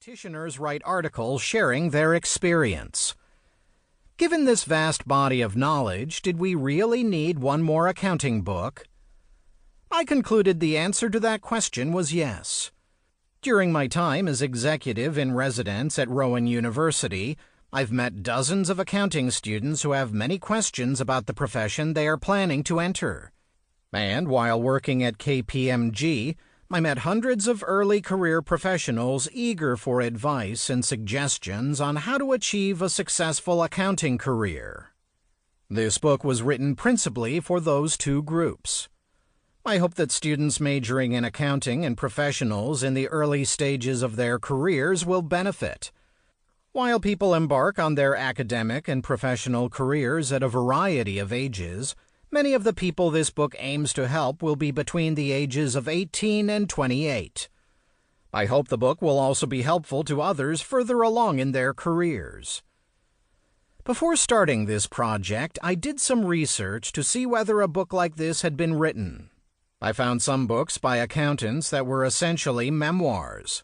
Practitioners write articles sharing their experience. Given this vast body of knowledge, did we really need one more accounting book? I concluded the answer to that question was yes. During my time as executive in residence at Rowan University, I've met dozens of accounting students who have many questions about the profession they are planning to enter. And while working at KPMG, I met hundreds of early career professionals eager for advice and suggestions on how to achieve a successful accounting career. This book was written principally for those two groups. I hope that students majoring in accounting and professionals in the early stages of their careers will benefit. While people embark on their academic and professional careers at a variety of ages, many of the people this book aims to help will be between the ages of 18 and 28. I hope the book will also be helpful to others further along in their careers. Before starting this project, I did some research to see whether a book like this had been written. I found some books by accountants that were essentially memoirs.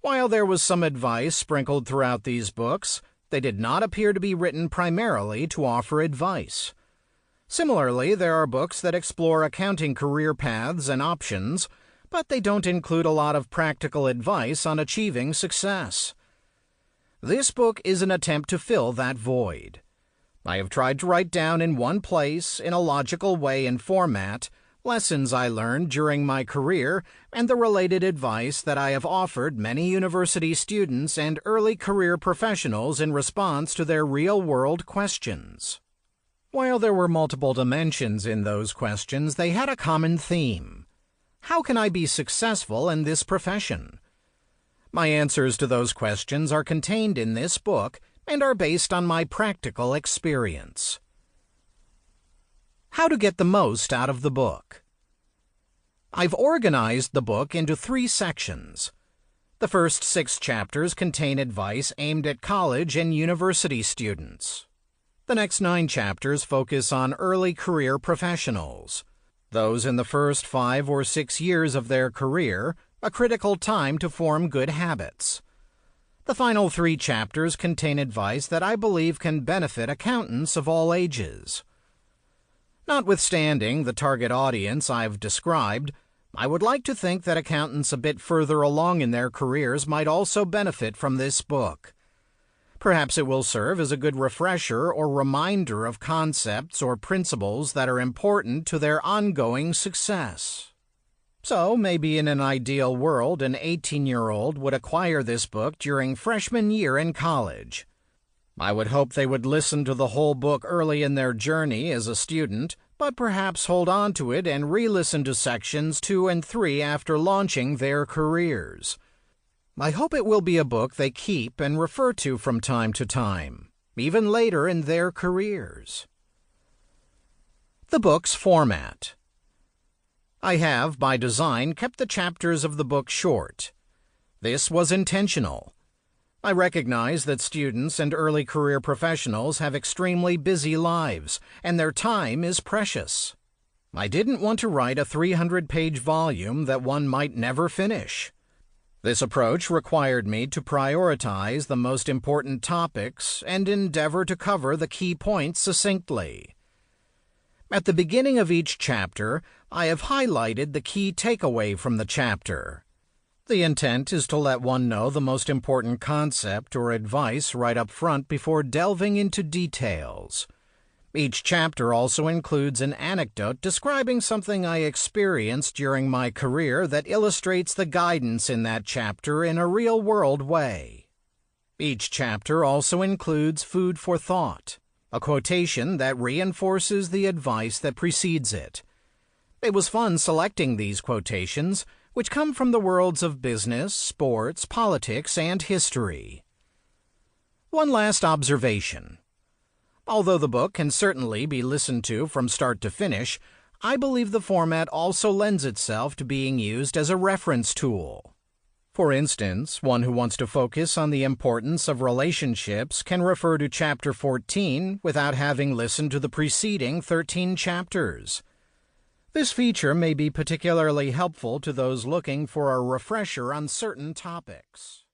While there was some advice sprinkled throughout these books, they did not appear to be written primarily to offer advice. Similarly, there are books that explore accounting career paths and options, but they don't include a lot of practical advice on achieving success. This book is an attempt to fill that void. I have tried to write down in one place, in a logical way and format, lessons I learned during my career and the related advice that I have offered many university students and early career professionals in response to their real-world questions. While there were multiple dimensions in those questions, they had a common theme. How can I be successful in this profession? My answers to those questions are contained in this book and are based on my practical experience. How to get the most out of the book. I've organized the book into 3 sections. The first 6 chapters contain advice aimed at college and university students. The next 9 chapters focus on early career professionals, those in the first 5 or 6 years of their career, a critical time to form good habits. The final 3 chapters contain advice that I believe can benefit accountants of all ages. Notwithstanding the target audience I've described, I would like to think that accountants a bit further along in their careers might also benefit from this book. Perhaps it will serve as a good refresher or reminder of concepts or principles that are important to their ongoing success. So, maybe in an ideal world, an 18-year-old would acquire this book during freshman year in college. I would hope they would listen to the whole book early in their journey as a student, but perhaps hold on to it and re-listen to sections 2 and 3 after launching their careers. I hope it will be a book they keep and refer to from time to time, even later in their careers. The book's format. I have, by design, kept the chapters of the book short. This was intentional. I recognize that students and early career professionals have extremely busy lives, and their time is precious. I didn't want to write a 300-page volume that one might never finish. This approach required me to prioritize the most important topics and endeavor to cover the key points succinctly. At the beginning of each chapter, I have highlighted the key takeaway from the chapter. The intent is to let one know the most important concept or advice right up front before delving into details. Each chapter also includes an anecdote describing something I experienced during my career that illustrates the guidance in that chapter in a real-world way. Each chapter also includes food for thought, a quotation that reinforces the advice that precedes it. It was fun selecting these quotations, which come from the worlds of business, sports, politics, and history. One last observation. Although the book can certainly be listened to from start to finish, I believe the format also lends itself to being used as a reference tool. For instance, one who wants to focus on the importance of relationships can refer to Chapter 14 without having listened to the preceding 13 chapters. This feature may be particularly helpful to those looking for a refresher on certain topics.